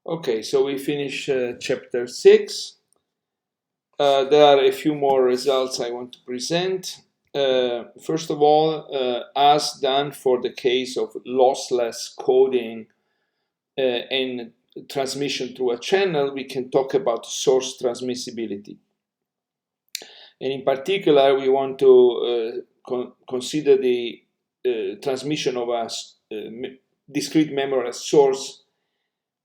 Okay, so we finish chapter 6. There are a few more results I want to present. First of all, as done for the case of lossless coding and transmission through a channel, we can talk about source transmissibility. And in particular, we want to consider the transmission of a discrete memoryless source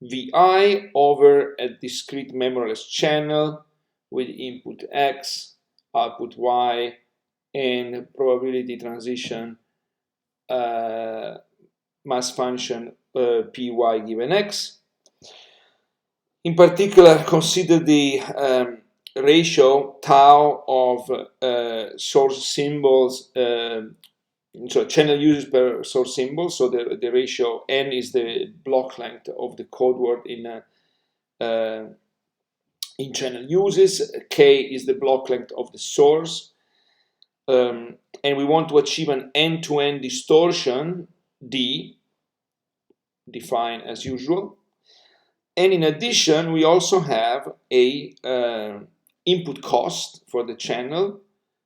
Vi over a discrete memoryless channel with input X, output Y, and probability transition mass function Py given X. In particular, consider the ratio tau of source symbols, so channel uses per source symbol. So the ratio n is the block length of the code word in channel uses, k is the block length of the source, and we want to achieve an end-to-end distortion, D, defined as usual. And in addition, we also have a input cost for the channel,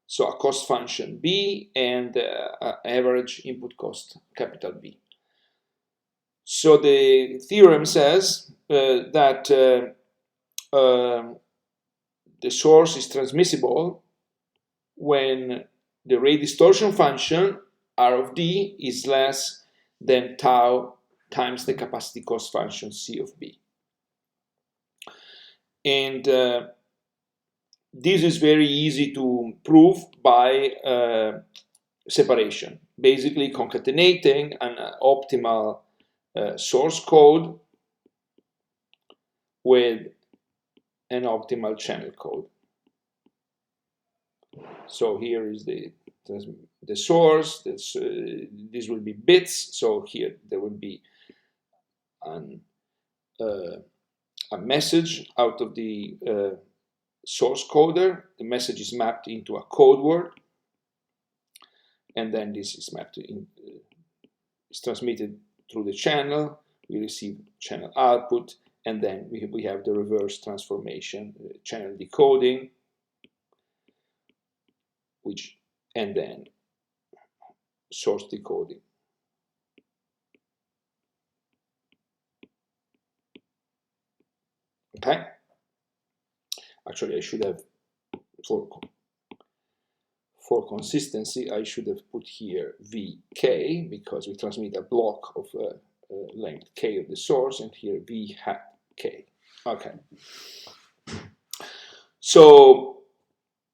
so a cost function B and average input cost, capital B. So the theorem says that the source is transmissible when the rate distortion function R of D is less than tau times the capacity cost function C of B. And this is very easy to prove by separation, basically concatenating an optimal source code with an optimal channel code. So here is the source. This will be bits. So here there will be a message out of the source coder. The message is mapped into a code word, and then this is mapped in, is transmitted through the channel. We receive channel output, and then we have the reverse transformation, channel decoding, and then source decoding. Okay. Actually, I should have, for consistency, I should have put here Vk, because we transmit a block of length k of the source, and here V hat k. Okay. So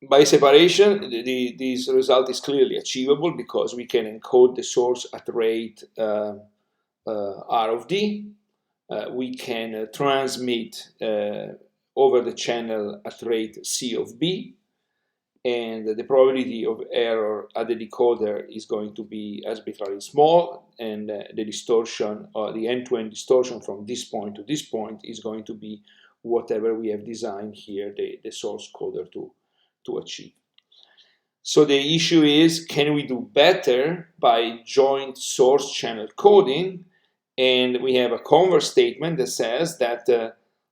by separation, this result is clearly achievable because we can encode the source at rate R of D. We can transmit over the channel at rate C of B, and the probability of error at the decoder is going to be arbitrarily small, and the distortion, or the end-to-end distortion from this point to this point, is going to be whatever we have designed here the source coder to achieve. So the issue is, can we do better by joint source channel coding? And we have a converse statement that says that,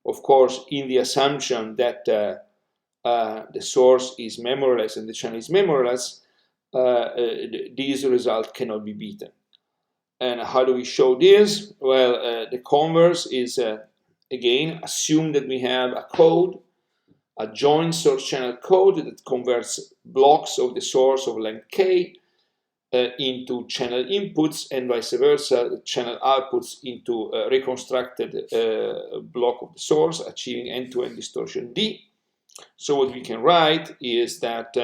of course, in the assumption that the source is memoryless and the channel is memoryless, this result cannot be beaten. And how do we show this? Well, the converse is, again, assume that we have a code, a joint source channel code that converts blocks of the source of length k into channel inputs, and vice versa, the channel outputs into a reconstructed block of the source, achieving end-to-end distortion D. So what we can write is that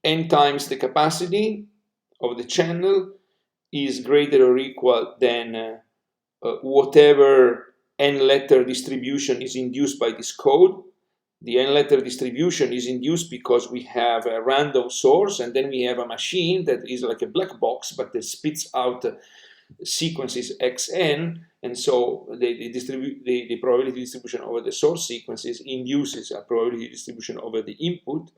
n times the capacity of the channel is greater or equal than whatever n-letter distribution is induced by this code. The n-letter distribution is induced because we have a random source, and then we have a machine that is like a black box, but that spits out sequences xn, and so the probability distribution over the source sequences induces a probability distribution over the input.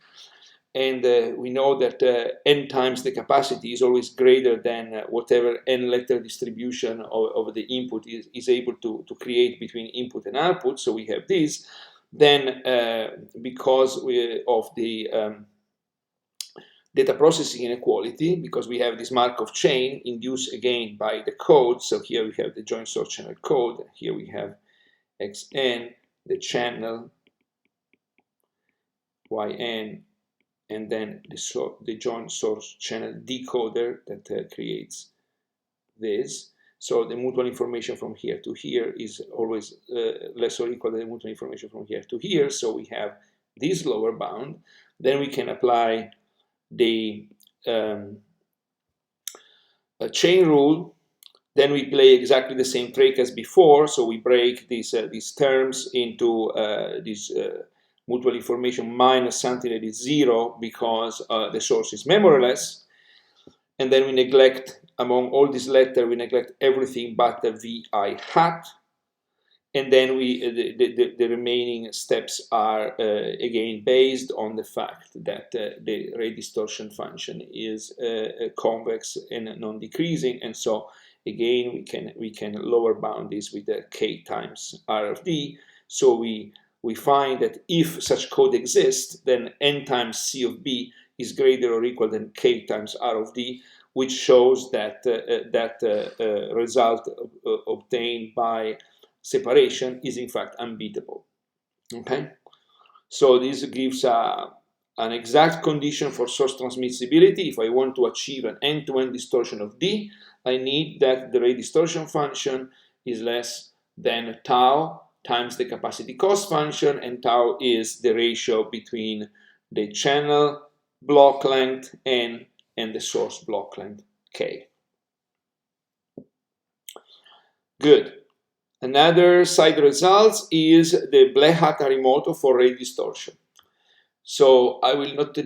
and we know that n times the capacity is always greater than whatever n letter distribution of the input is able to create between input and output. So we have this. Then because of the data processing inequality, because we have this Markov chain induced again by the code. So here we have the joint source channel code. Here we have xn, the channel, yn, and then the joint source channel decoder that creates this. So the mutual information from here to here is always less or equal to the mutual information from here to here. So we have this lower bound. Then we can apply the chain rule. Then we play exactly the same trick as before. So we break these terms into this mutual information minus something that is 0 because the source is memoryless. And then we neglect, among all these letters, we neglect everything but the vi hat. And then the remaining steps are again based on the fact that the ray distortion function is convex and non-decreasing, and so again we can lower bound this with the k times r of d. So we find that if such code exists, then n times c of b is greater or equal than k times r of d, which shows that result obtained by separation is in fact unbeatable. Okay, so this gives an exact condition for source transmissibility. If I want to achieve an end-to-end distortion of D, I need that the ray distortion function is less than tau times the capacity cost function, and tau is the ratio between the channel block length n and the source block length k. Good. Another side result is the Black-Hat-Harimoto for ray distortion. So I will not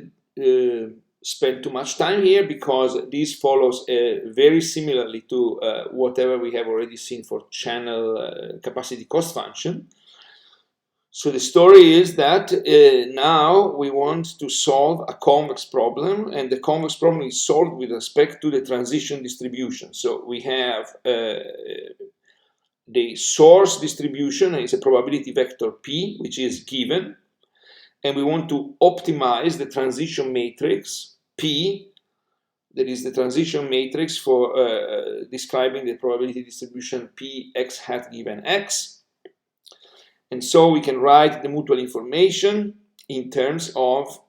spend too much time here because this follows very similarly to whatever we have already seen for channel capacity cost function. So the story is that now we want to solve a convex problem, and the convex problem is solved with respect to the transition distribution. So we have the source distribution is a probability vector P, which is given, and we want to optimize the transition matrix P, that is the transition matrix for describing the probability distribution P x hat given x. And so we can write the mutual information in terms of,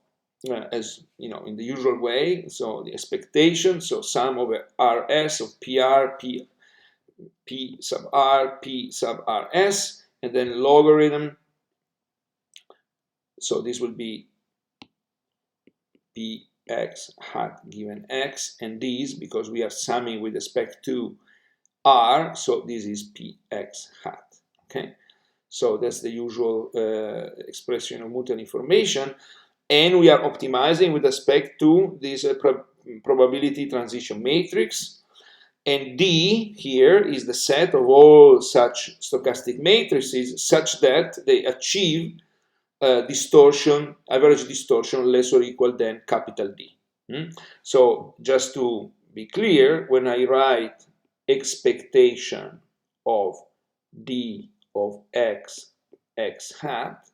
as you know, in the usual way, so the expectation, so sum over Rs of PR, P sub R, P sub Rs, and then logarithm. So this will be Px hat given x, and these, because we are summing with respect to R, so this is Px hat. Okay, so that's the usual expression of mutual information, and we are optimizing with respect to this probability transition matrix. And D here is the set of all such stochastic matrices such that they achieve distortion, average distortion less or equal than capital D. So just to be clear, when I write expectation of D of x hat,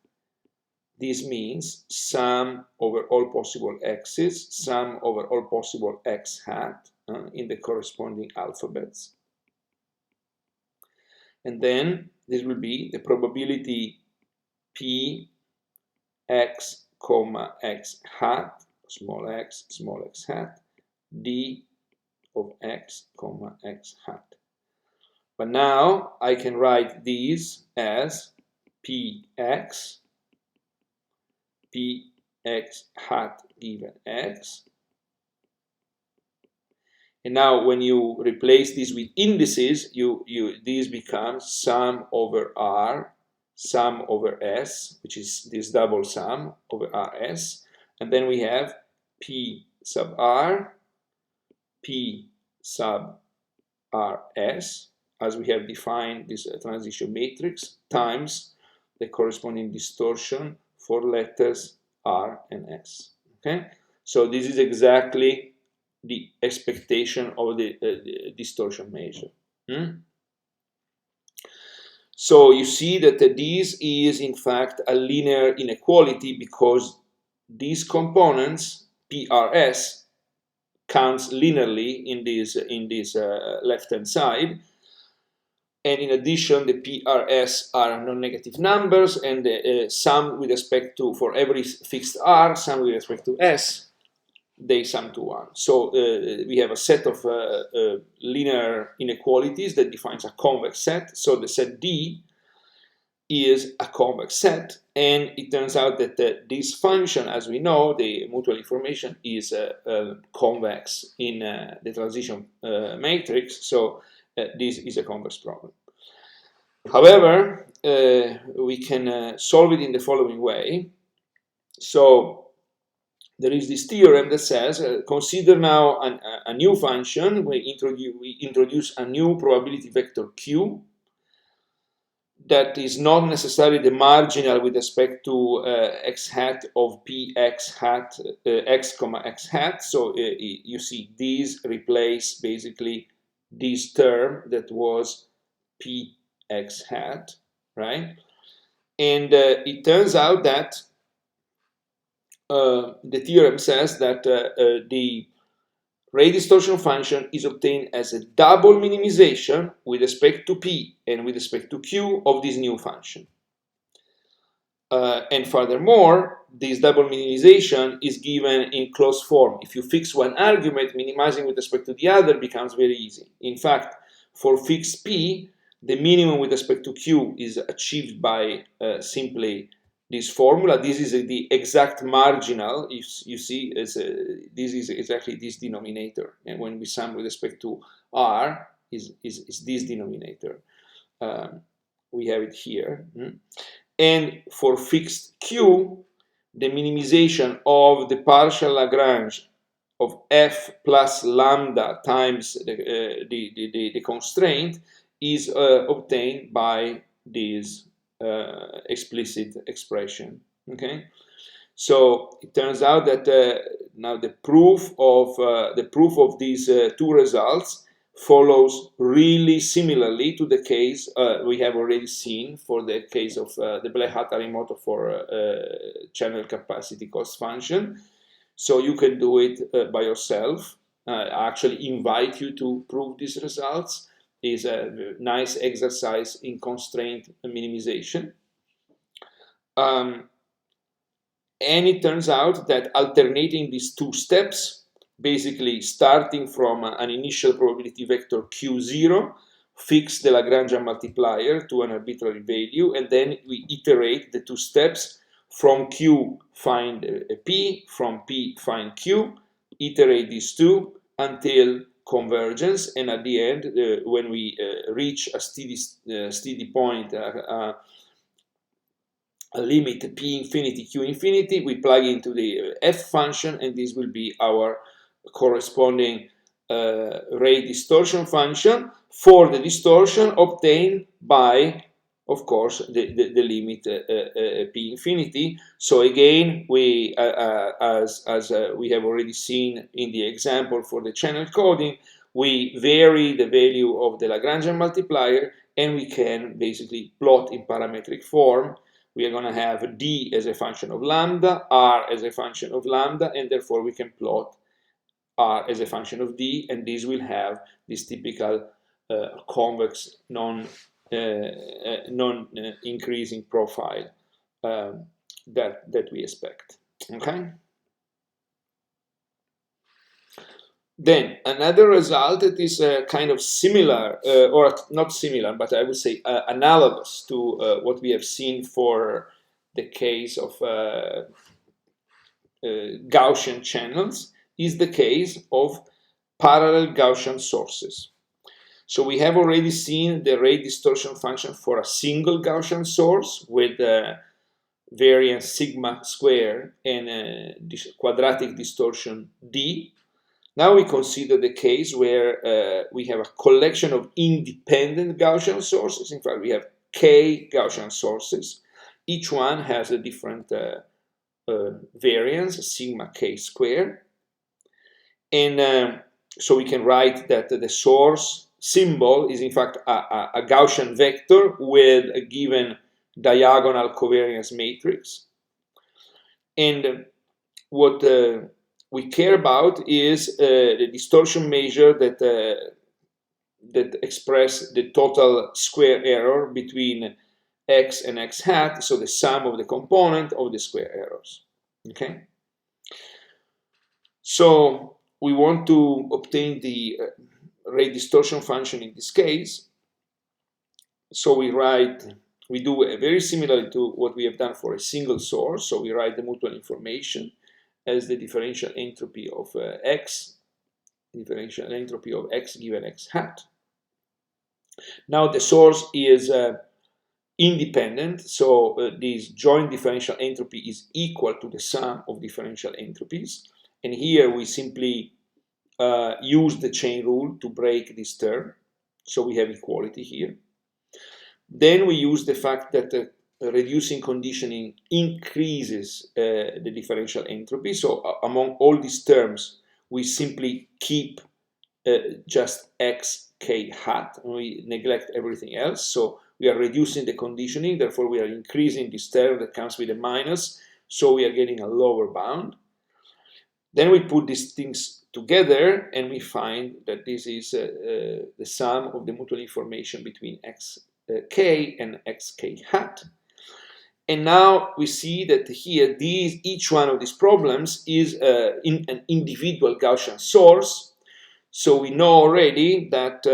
this means sum over all possible x's, sum over all possible x hat in the corresponding alphabets. And then this will be the probability P x comma x hat, small x hat, D of x comma x hat. But now I can write these as Px hat given x. And now when you replace this with indices, these become sum over R, sum over S, which is this double sum over Rs. And then we have P sub R, P sub Rs, as we have defined this transition matrix, times the corresponding distortion for letters R and S. Okay, so this is exactly the expectation of the distortion measure. So you see that this is in fact a linear inequality because these components PRS counts linearly in this left-hand side, and in addition the PRS are non-negative numbers, and sum with respect to, for every fixed R, sum with respect to S, they sum to 1. So we have a set of linear inequalities that defines a convex set. So the set D is a convex set, and it turns out that this function, as we know, the mutual information is convex in the transition matrix. So this is a convex problem. However, we can solve it in the following way. So there is this theorem that says, consider now a new function. We introduce a new probability vector Q that is not necessarily the marginal with respect to x hat of px hat, x comma x hat. So you see these replace basically this term that was px hat, right? And it turns out that the theorem says that the ray distortion function is obtained as a double minimization with respect to p and with respect to q of this new function. And furthermore, this double minimization is given in closed form. If you fix one argument, minimizing with respect to the other becomes very easy. In fact, for fixed p, the minimum with respect to q is achieved by simply this formula. This is the exact marginal. You see, this is exactly this denominator. And when we sum with respect to r, is this denominator. We have it here. And for fixed q, the minimization of the partial Lagrange of f plus lambda times the constraint is obtained by this explicit expression. Okay, so it turns out that now the proof of these two results follows really similarly to the case we have already seen for the case of the Blech-Hartree-Harimoto for channel capacity cost function. So you can do it by yourself. I actually invite you to prove these results. Is a nice exercise in constraint minimization. And it turns out that alternating these two steps, basically starting from an initial probability vector Q0, fix the Lagrangian multiplier to an arbitrary value, and then we iterate the two steps from Q find P, from P find Q, iterate these two until convergence, and at the end, when we reach a steady point, a limit P infinity, Q infinity, we plug into the F function, and this will be our corresponding ray distortion function for the distortion obtained by, of course, the limit P infinity. So again, we, as we have already seen in the example for the channel coding, we vary the value of the Lagrangian multiplier, and we can basically plot in parametric form. We are going to have D as a function of lambda, R as a function of lambda, and therefore we can plot R as a function of D, and this will have this typical convex non-increasing profile that we expect. Okay. Then another result that is kind of similar, or not similar, but I would say analogous to what we have seen for the case of Gaussian channels, is the case of parallel Gaussian sources. So we have already seen the ray distortion function for a single Gaussian source with variance sigma square and quadratic distortion D. Now we consider the case where we have a collection of independent Gaussian sources. In fact, we have k Gaussian sources. Each one has a different variance, sigma k square. And so we can write that the source symbol is in fact a Gaussian vector with a given diagonal covariance matrix. And what we care about is the distortion measure that express the total square error between x and x hat, so the sum of the component of the square errors. Okay. So we want to obtain the rate distortion function in this case. So we do very similar to what we have done for a single source. So we write the mutual information as the differential entropy of x, differential entropy of x given x hat. Now the source is independent, so this joint differential entropy is equal to the sum of differential entropies. And here we simply use the chain rule to break this term, so we have equality here. Then we use the fact that reducing conditioning increases the differential entropy. So among all these terms, we simply keep just x k hat, and we neglect everything else. So we are reducing the conditioning, therefore we are increasing this term that comes with a minus, so we are getting a lower bound. Then we put these things together and we find that this is the sum of the mutual information between xk and xk hat. And now we see that here each one of these problems is in an individual Gaussian source. So we know already that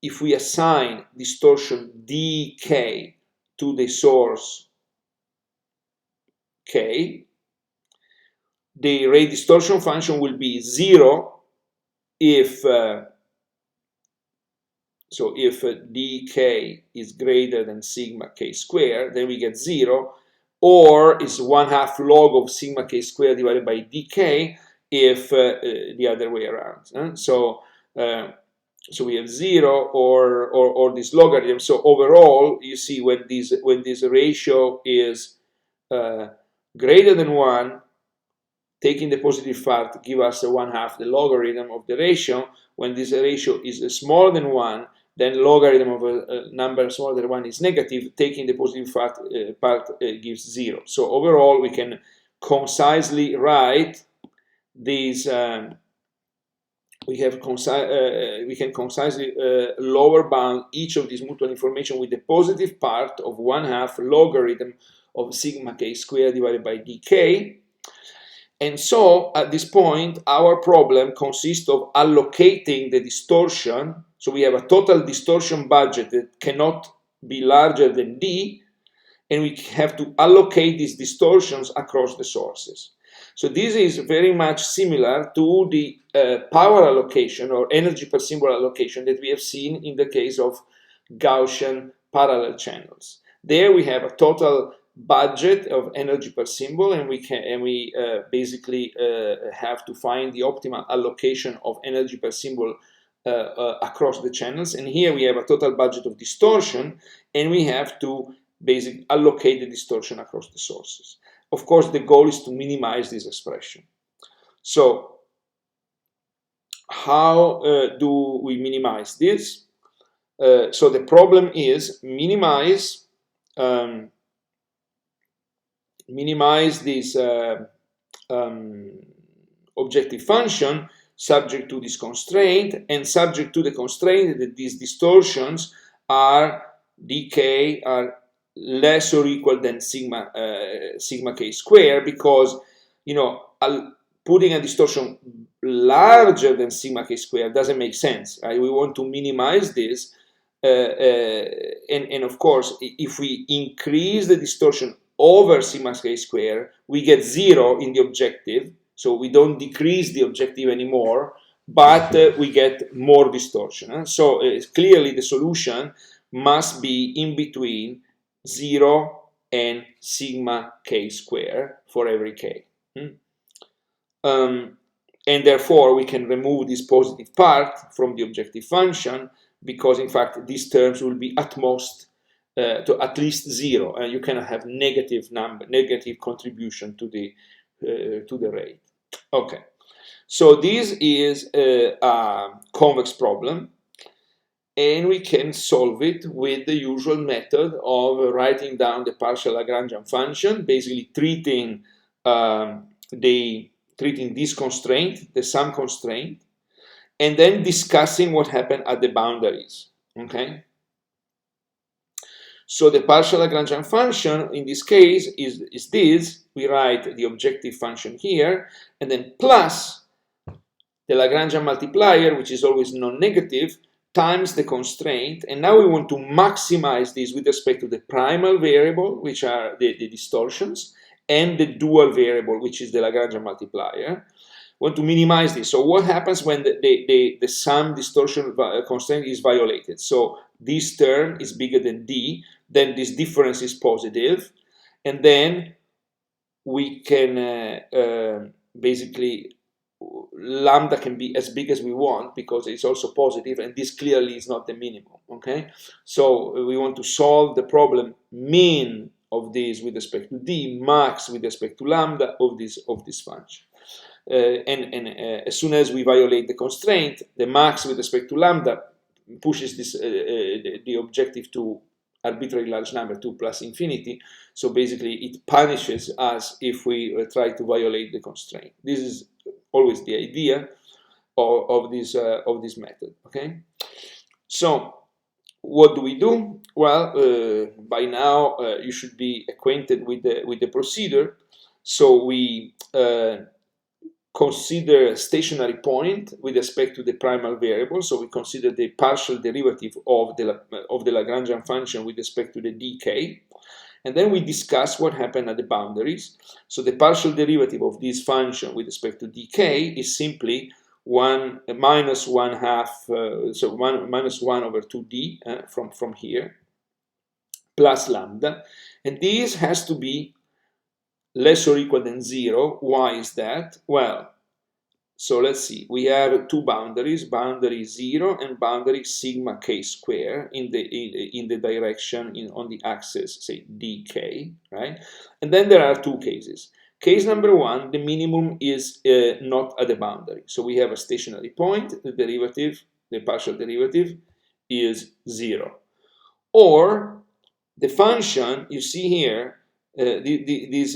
if we assign distortion dk to the source k, the rate distortion function will be 0 if dk is greater than sigma k squared, then we get 0, or is 1/2 log of sigma k squared divided by dk if the other way around. So we have 0 or this logarithm. So overall, you see when this ratio is greater than 1, taking the positive part give us 1/2 the logarithm of the ratio. When this ratio is smaller than 1, then logarithm of a number smaller than 1 is negative. Taking the positive part gives 0. So overall, we can concisely write these. We can concisely lower bound each of these mutual information with the positive part of 1/2 logarithm of sigma k squared divided by dk. And so at this point, our problem consists of allocating the distortion. So we have a total distortion budget that cannot be larger than d, and we have to allocate these distortions across the sources. So this is very much similar to the power allocation or energy per symbol allocation that we have seen in the case of Gaussian parallel channels. There we have a total budget of energy per symbol, and we basically have to find the optimal allocation of energy per symbol across the channels. And here we have a total budget of distortion, and we have to basically allocate the distortion across the sources. Of course, the goal is to minimize this expression. So how do we minimize this? So the problem is minimize this objective function subject to this constraint, and subject to the constraint that these distortions are dk are less or equal than sigma k squared, because putting a distortion larger than sigma k squared doesn't make sense, right? We want to minimize this, and of course, if we increase the distortion over sigma k squared, we get 0 in the objective, so we don't decrease the objective anymore, but we get more distortion. So clearly the solution must be in between 0 and sigma k squared for every k. And therefore we can remove this positive part from the objective function, because in fact these terms will be at most to at least 0, and you cannot have negative contribution to the rate. Okay, so this is a convex problem, and we can solve it with the usual method of writing down the partial Lagrangian function, basically treating this constraint, the sum constraint, and then discussing what happened at the boundaries. Okay. So the partial Lagrangian function in this case is this. We write the objective function here, and then plus the Lagrangian multiplier, which is always non-negative, times the constraint. And now we want to maximize this with respect to the primal variable, which are the distortions, and the dual variable, which is the Lagrangian multiplier. We want to minimize this. So what happens when the sum distortion constraint is violated? So this term is bigger than d, then this difference is positive, and then we can basically lambda can be as big as we want because it's also positive, and this clearly is not the minimum. Okay, so we want to solve the problem min of this with respect to d, max with respect to lambda of this function. As soon as we violate the constraint, the max with respect to lambda pushes this the objective to arbitrary large number 2 plus infinity. So basically it punishes us if we try to violate the constraint. This is always the idea of this method. Okay, so what do we do? Well, by now you should be acquainted with the procedure. So we consider a stationary point with respect to the primal variable. So we consider the partial derivative of the Lagrangian function with respect to the dk. And then we discuss what happened at the boundaries. So the partial derivative of this function with respect to dk is simply minus 1/2, so minus 1 over 2d from here, plus lambda. And this has to be less or equal than 0. Why is that? Well, so let's see. We have two boundaries, boundary 0 and boundary sigma k square in the direction on the axis, say dk, right? And then there are two cases. Case number 1, the minimum is not at the boundary. So we have a stationary point, the derivative, the partial derivative is 0. Or the function you see here, this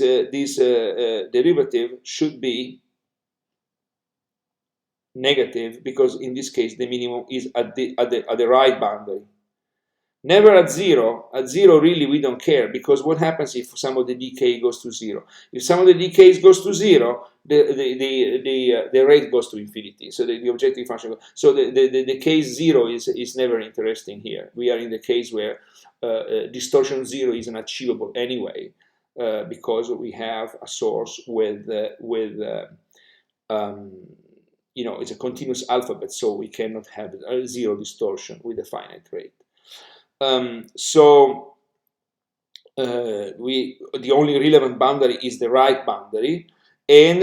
derivative should be negative because in this case the minimum is at the right boundary. Never at 0. At 0 really we don't care, because what happens if some of the dk goes to 0? If some of the dk goes to 0, the rate goes to infinity. So the objective function goes. So the case 0 is never interesting here. We are in the case where distortion 0 is unachievable anyway, because we have a source with you know, it's a continuous alphabet, so we cannot have a 0 distortion with a finite rate. The only relevant boundary is the right boundary, and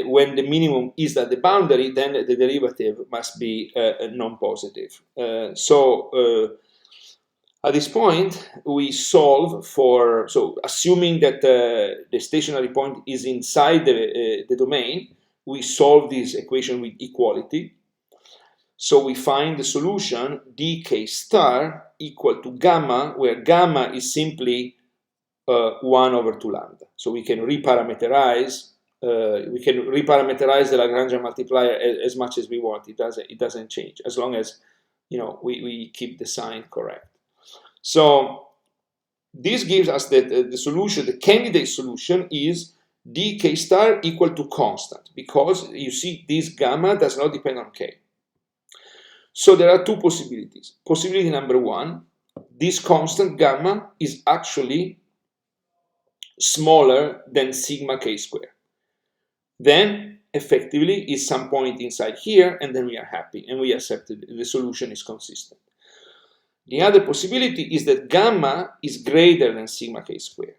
when the minimum is at the boundary, then the derivative must be non-positive. At this point, we solve for, so assuming that the stationary point is inside the domain, we solve this equation with equality. So we find the solution dk star equal to gamma, where gamma is simply 1 over 2 lambda. So we can reparameterize the Lagrangian multiplier as much as we want. It doesn't change as long as, you know, we keep the sign correct. So this gives us that the solution, the candidate solution, is dk star equal to constant, because you see this gamma does not depend on k. So there are two possibilities. Possibility number 1, this constant gamma is actually smaller than sigma k square. Then effectively is some point inside here, and then we are happy and we accept it. The solution is consistent. The other possibility is that gamma is greater than sigma k square.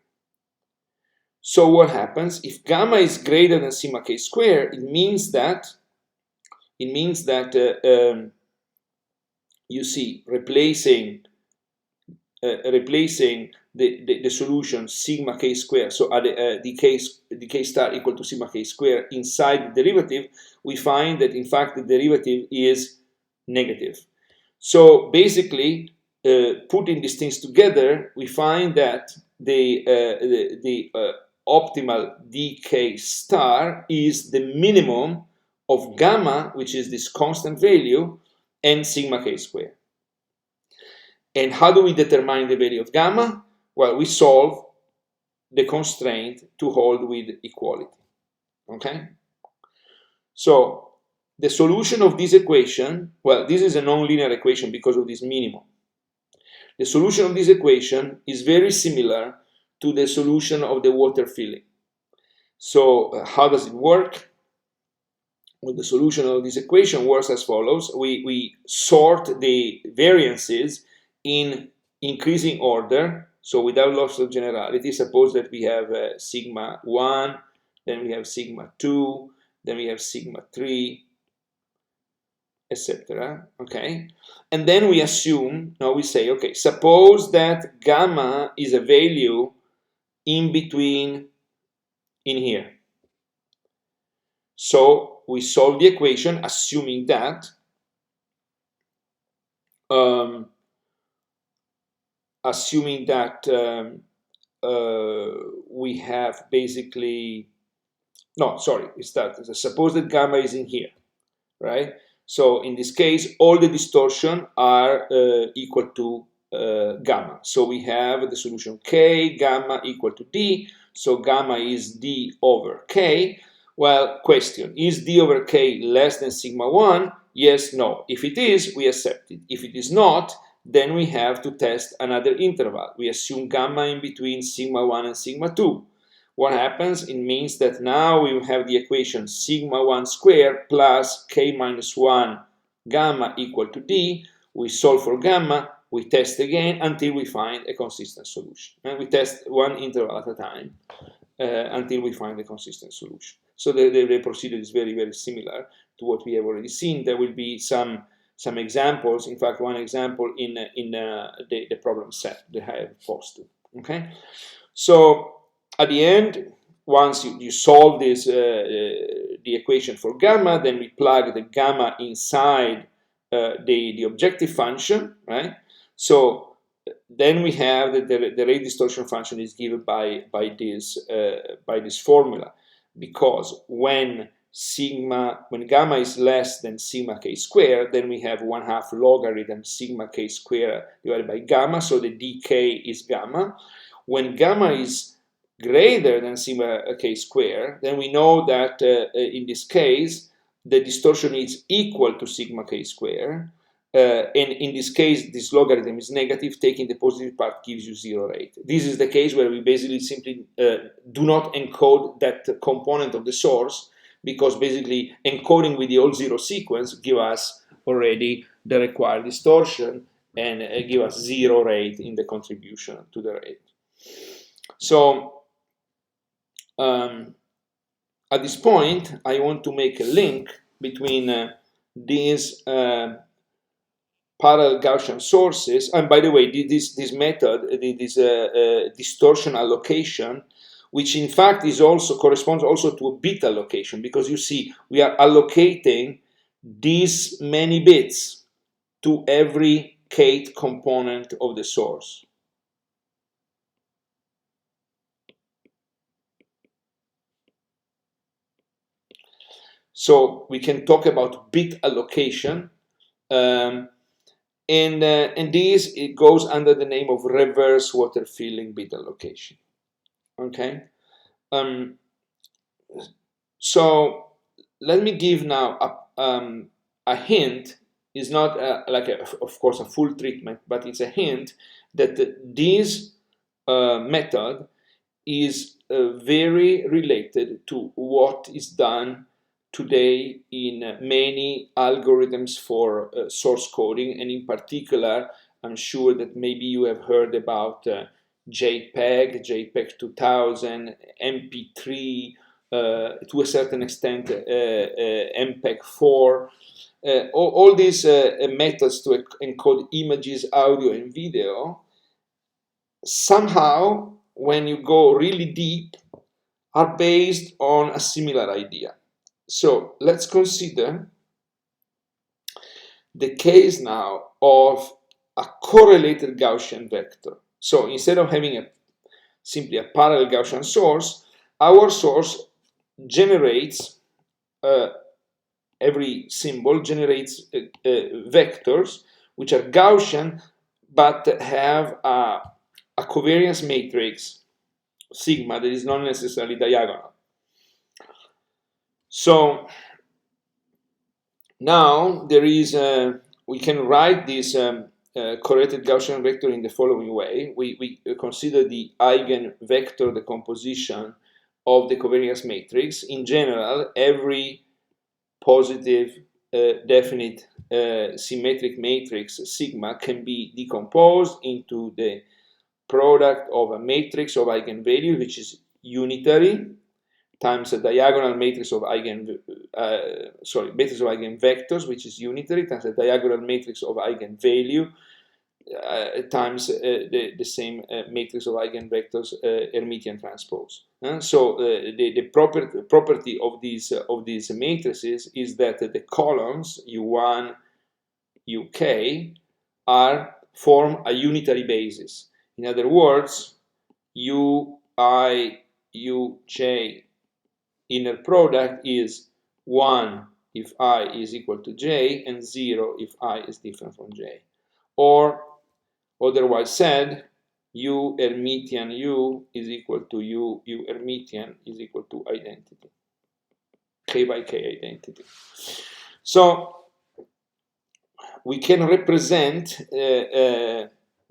So what happens if gamma is greater than sigma k square? It means that you see, replacing replacing the solution sigma k square, so at the k star equal to sigma k square inside the derivative, we find that in fact the derivative is negative. So basically, putting these things together, we find that the optimal dk star is the minimum of gamma, which is this constant value, and sigma k square. And how do we determine the value of gamma? Well, we solve the constraint to hold with equality. Okay? So the solution of this equation, well, this is a nonlinear equation because of this minimum. The solution of this equation is very similar to the solution of the water filling. So how does it work? Well, the solution of this equation works as follows. We sort the variances in increasing order, so without loss of generality. Suppose that we have sigma 1, then we have sigma 2, then we have sigma 3, etc. Okay, and then we assume, now we say, okay, suppose that gamma is a value in between in here. So we solve the equation assuming that we have basically, no, sorry, it's that. Suppose that gamma is in here, right? So in this case, all the distortion are equal to gamma. So we have the solution k, gamma equal to d. So gamma is d over k. Well, question, is d over k less than sigma 1? Yes, no. If it is, we accept it. If it is not, then we have to test another interval. We assume gamma in between sigma 1 and sigma 2. What happens? It means that now we have the equation sigma 1 squared plus k minus 1 gamma equal to d. We solve for gamma, we test again until we find a consistent solution. And we test one interval at a time until we find a consistent solution. So the procedure is very, very similar to what we have already seen. There will be some examples, in fact, one example in the problem set that I have posted. Okay, so at the end, once you solve this the equation for gamma, then we plug the gamma inside the objective function, right? So then we have that the rate distortion function is given by this formula, because when gamma is less than sigma k squared, then we have 1/2 logarithm sigma k squared divided by gamma, so the dk is gamma. When gamma is greater than sigma k squared, then we know that in this case the distortion is equal to sigma k squared, and in this case this logarithm is negative. Taking the positive part gives you 0 rate. This is the case where we basically simply do not encode that component of the source, because basically encoding with the all 0 sequence give us already the required distortion and give us 0 rate in the contribution to the rate. So at this point, I want to make a link between these parallel Gaussian sources, and by the way, this method, this distortion allocation, which in fact corresponds also to a bit allocation, because you see we are allocating these many bits to every kth component of the source. So we can talk about bit allocation, and this, it goes under the name of reverse water filling bit allocation. Okay, so let me give now a hint. It's not of course a full treatment, but it's a hint that this method is very related to what is done today in many algorithms for source coding, and in particular, I'm sure that maybe you have heard about JPEG, JPEG 2000, MP3, to a certain extent MPEG-4, all these methods to encode images, audio, and video somehow, when you go really deep, are based on a similar idea. So let's consider the case now of a correlated Gaussian vector. So instead of having simply a parallel Gaussian source, our source generates, every symbol generates vectors which are Gaussian but have a covariance matrix sigma that is not necessarily diagonal. So now there is we can write this correlated Gaussian vector in the following way. We consider the eigenvector decomposition of the covariance matrix. In general, every positive definite symmetric matrix sigma can be decomposed into the product of a matrix of eigenvalues, which is unitary, times a diagonal matrix of matrix of eigenvectors, which is unitary, times a diagonal matrix of eigenvalue, times the same matrix of eigenvectors Hermitian transpose. So the property of these matrices is that the columns U1, UK form a unitary basis. In other words, UI, UJ inner product is 1 if I is equal to J and 0 if I is different from J. Or otherwise said, U Hermitian U is equal to U Hermitian is equal to identity. K by K identity. So we can represent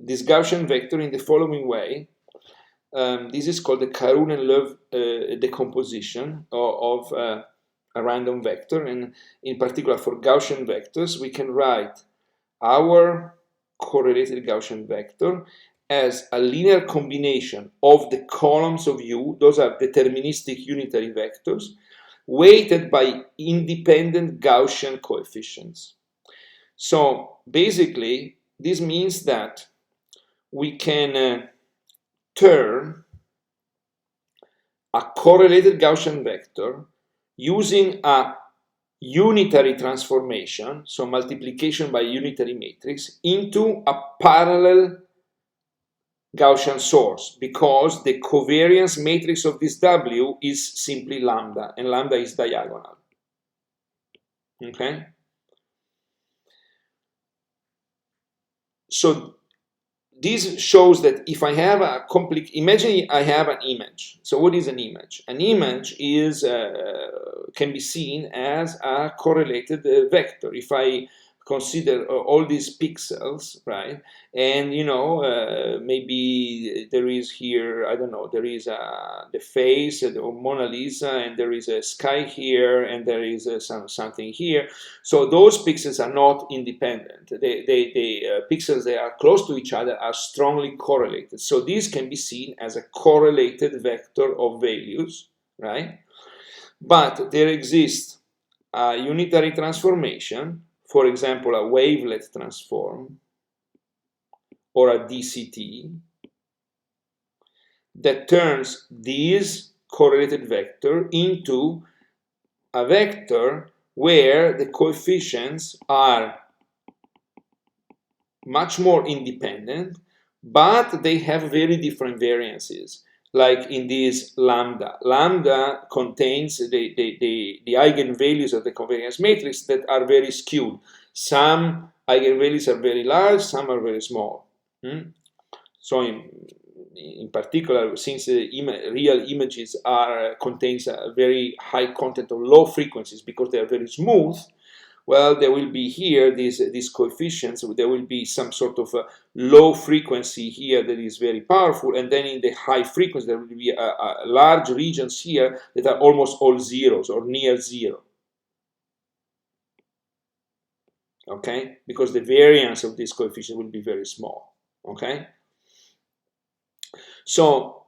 this Gaussian vector in the following way. This is called the Karun-Love decomposition of a random vector, and in particular for Gaussian vectors, we can write our correlated Gaussian vector as a linear combination of the columns of U, those are deterministic unitary vectors, weighted by independent Gaussian coefficients. So basically, this means that we can turn a correlated Gaussian vector using a unitary transformation, so multiplication by unitary matrix, into a parallel Gaussian source, because the covariance matrix of this W is simply lambda, and lambda is diagonal. Okay? So this shows that if I have a imagine I have an image. So what is an image? An image is can be seen as a correlated vector. If I consider all these pixels, right, and maybe there is here, I don't know, there is the face of Mona Lisa, and there is a sky here, and there is something here. So those pixels are not independent. The pixels that are close to each other are strongly correlated. So these can be seen as a correlated vector of values, right? But there exists a unitary transformation, for example, a wavelet transform or a DCT, that turns this correlated vector into a vector where the coefficients are much more independent, but they have very different variances. Like in this lambda. Lambda contains the eigenvalues of the covariance matrix that are very skewed. Some eigenvalues are very large, some are very small. So in particular, since real images contains a very high content of low frequencies because they are very smooth, well, there will be here these coefficients. There will be some sort of low frequency here that is very powerful, and then in the high frequency there will be large regions here that are almost all zeros or near zero. Okay, because the variance of this coefficient will be very small. Okay, so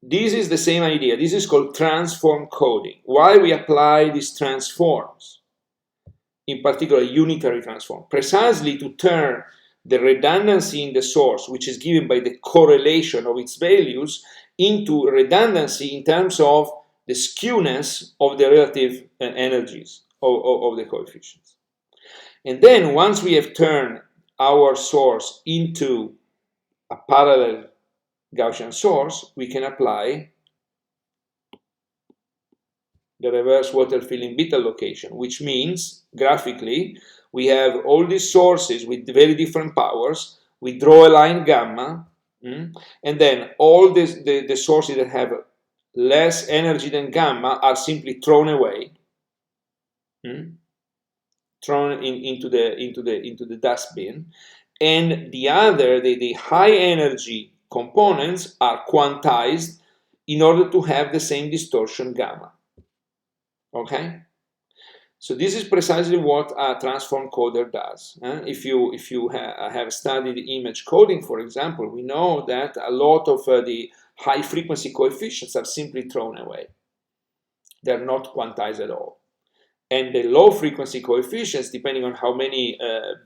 this is the same idea. This is called transform coding. Why we apply these transforms? In particular, unitary transform, precisely to turn the redundancy in the source, which is given by the correlation of its values, into redundancy in terms of the skewness of the relative energies of the coefficients. And then once we have turned our source into a parallel Gaussian source, we can apply the reverse water filling beta location, which means graphically we have all these sources with very different powers. We draw a line gamma, and then all the sources that have less energy than gamma are simply thrown away, thrown into the dustbin, and the high energy components are quantized in order to have the same distortion gamma. Okay, so this is precisely what a transform coder does. If you have studied image coding, for example, we know that a lot of the high frequency coefficients are simply thrown away. They're not quantized at all. And the low frequency coefficients, depending on how many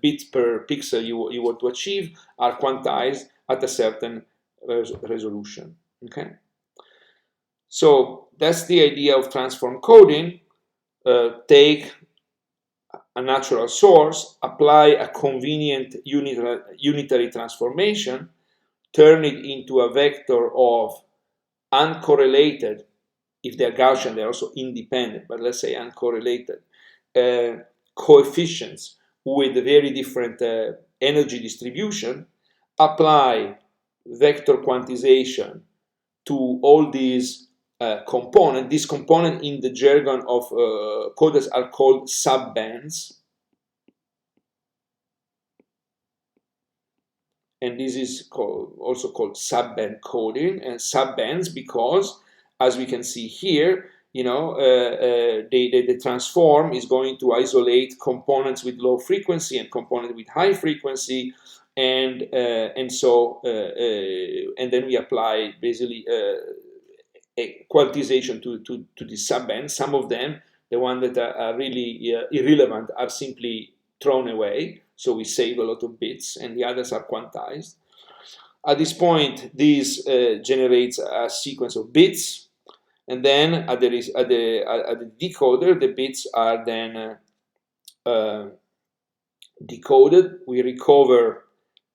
bits per pixel you want to achieve, are quantized at a certain resolution. Okay, so that's the idea of transform coding. Take a natural source, apply a convenient unitary transformation, turn it into a vector of uncorrelated, if they're Gaussian, they're also independent, but let's say uncorrelated, coefficients with a very different energy distribution, apply vector quantization to all these components. These components in the jargon of coders are called subbands. And this is also called subband coding, and subbands because, as we can see here, the transform is going to isolate components with low frequency and components with high frequency, and then we apply basically a quantization to these subbands. Some of them, the ones that are really irrelevant, are simply thrown away, so we save a lot of bits, and the others are quantized. At this point, this generates a sequence of bits, and then at the decoder, the bits are then decoded. We recover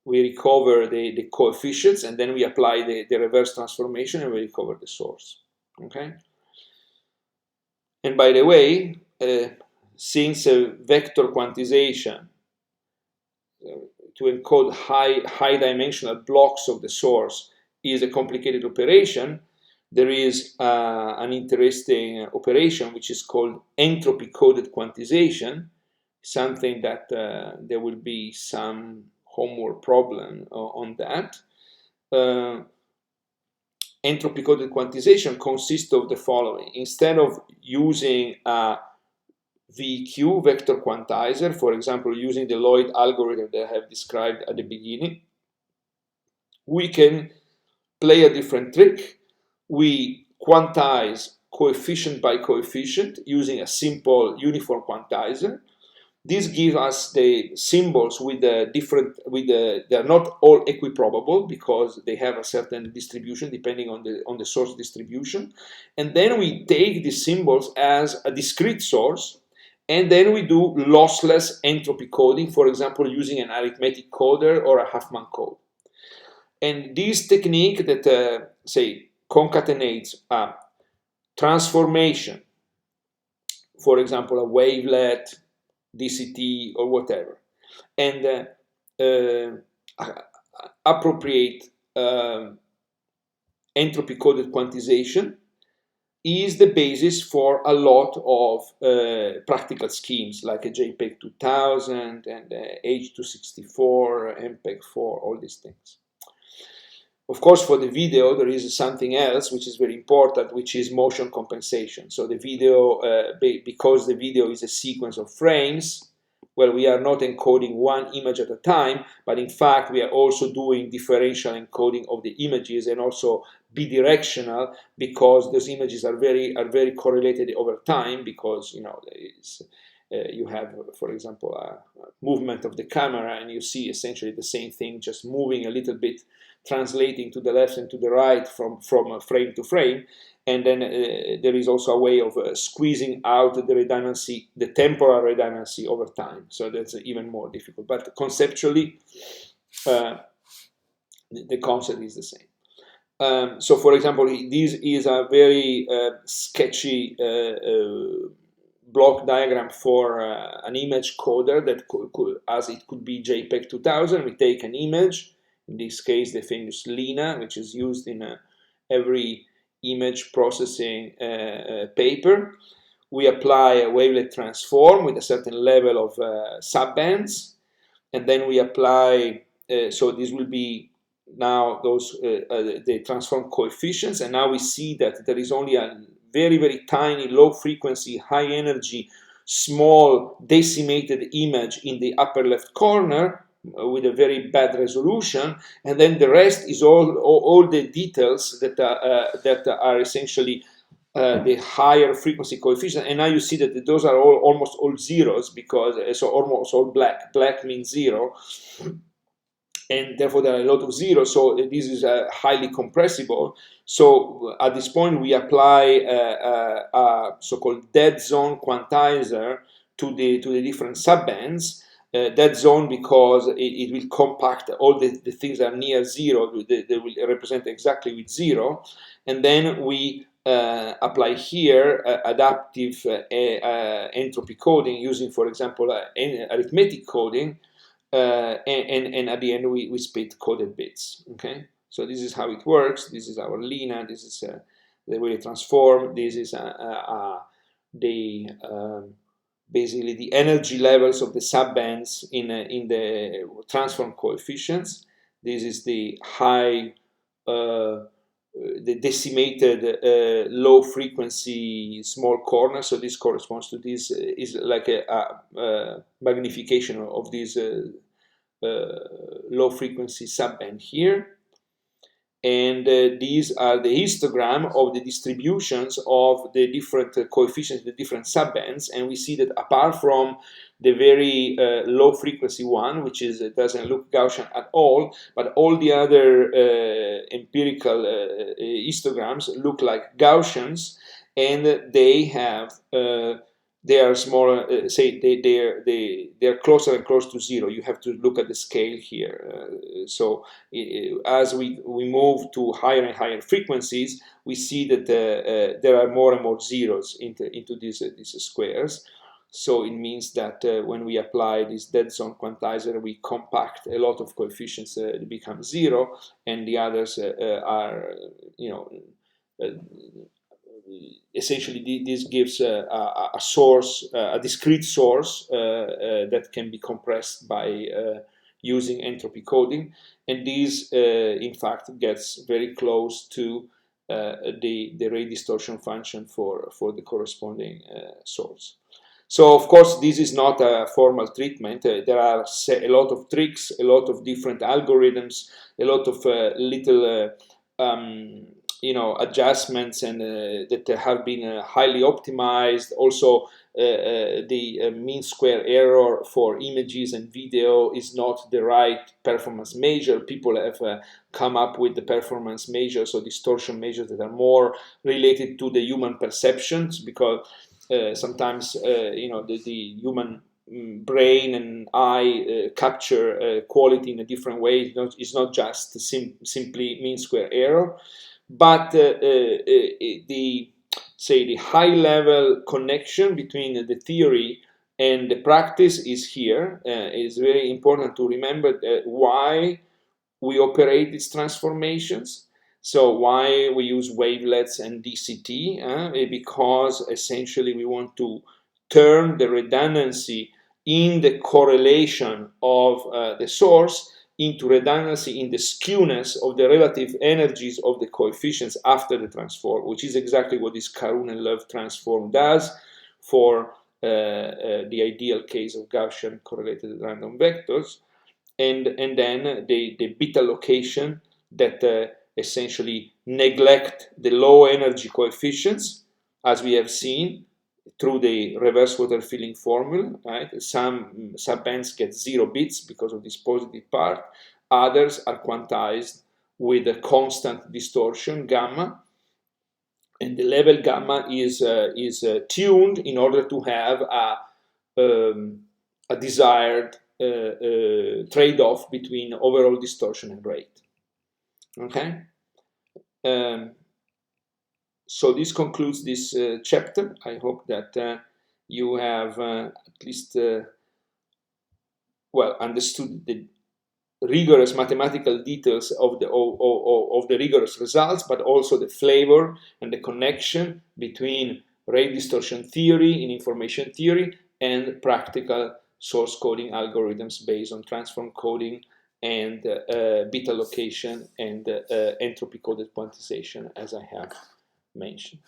the coefficients, and then we apply the reverse transformation, and we recover the source. Okay. And by the way, since vector quantization to encode high dimensional blocks of the source is a complicated operation, there is an interesting operation which is called entropy coded quantization, something that there will be some homework problem on that. Entropy coded quantization consists of the following. Instead of using a VQ, vector quantizer, for example, using the Lloyd algorithm that I have described at the beginning, we can play a different trick. We quantize coefficient by coefficient using a simple uniform quantizer. This gives us the symbols with the different, they're not all equiprobable because they have a certain distribution depending on the source distribution. And then we take these symbols as a discrete source, and then we do lossless entropy coding, for example, using an arithmetic coder or a Huffman code. And this technique that, say, concatenates a transformation, for example, a wavelet, DCT, or whatever, and appropriate entropy coded quantization is the basis for a lot of practical schemes like a JPEG 2000 and H264, MPEG-4, all these things. Of course, for the video, there is something else which is very important, which is motion compensation. So the video, because the video is a sequence of frames, well, we are not encoding one image at a time, but in fact, we are also doing differential encoding of the images and also bidirectional, because those images are very correlated over time, because you have, for example, a movement of the camera, and you see essentially the same thing, just moving a little bit, translating to the left and to the right from frame to frame. And then there is also a way of squeezing out the redundancy, the temporal redundancy over time. So that's even more difficult. But conceptually, the concept is the same. So, for example, this is a very sketchy block diagram for an image coder that as it could be JPEG 2000. We take an image, in this case the famous Lina, which is used in every image processing paper. We apply a wavelet transform with a certain level of subbands, and then we apply, so this will be now those the transform coefficients, and now we see that there is only a very, very tiny, low frequency, high energy, small decimated image in the upper left corner with a very bad resolution, and then the rest is all the details that are essentially the higher frequency coefficient. And now you see that those are almost all zeros, because so almost all black. Black means zero, and therefore there are a lot of zeros, so this is highly compressible. So at this point we apply a so-called dead zone quantizer to the different subbands. Dead zone because it will compact all the things that are near zero, they will represent exactly with zero. And then we apply here adaptive entropy coding using, for example, arithmetic coding. And at the end we split coded bits. Okay, so this is how it works. This is our Lina. This is the way it transform. This is basically the energy levels of the subbands in the transform coefficients. This is the high, the decimated low frequency small corner. So this corresponds to this, is like a magnification of this low frequency subband here. And these are the histogram of the distributions of the different coefficients, the different subbands. And we see that apart from the very low frequency one, which is doesn't look Gaussian at all, but all the other empirical histograms look like Gaussians, and they have they are smaller. Say they are closer and closer to zero. You have to look at the scale here. So as we move to higher and higher frequencies, we see that there are more and more zeros into these squares. So it means that when we apply this dead zone quantizer, we compact a lot of coefficients to become zero, and the others are, essentially this gives a source, a discrete source that can be compressed by using entropy coding, and this in fact gets very close to the rate distortion function for the corresponding source. So of course this is not a formal treatment. There are a lot of tricks, a lot of different algorithms, a lot of little adjustments, and that have been highly optimized. Also the mean square error for images and video is not the right performance measure. People have come up with the performance measures or distortion measures that are more related to the human perceptions, because sometimes the human brain and eye capture quality in a different way. It's not just simply mean square error, but the high level connection between the theory and the practice is here. It's very important to remember why we operate these transformations. So why we use wavelets and DCT? Because essentially we want to turn the redundancy in the correlation of the source into redundancy in the skewness of the relative energies of the coefficients after the transform, which is exactly what this Karun and Love transform does for the ideal case of Gaussian correlated random vectors. And then the beta location that essentially neglect the low energy coefficients, as we have seen, through the reverse water filling formula, right? Some subbands get 0 bits because of this positive part. Others are quantized with a constant distortion gamma, and the level gamma is tuned in order to have a desired trade-off between overall distortion and rate. Okay. So this concludes this chapter. I hope that you have at least well understood the rigorous mathematical details of the rigorous results, but also the flavor and the connection between rate distortion theory in information theory and practical source coding algorithms based on transform coding and beta location and entropy coded quantization, as I have mentioned.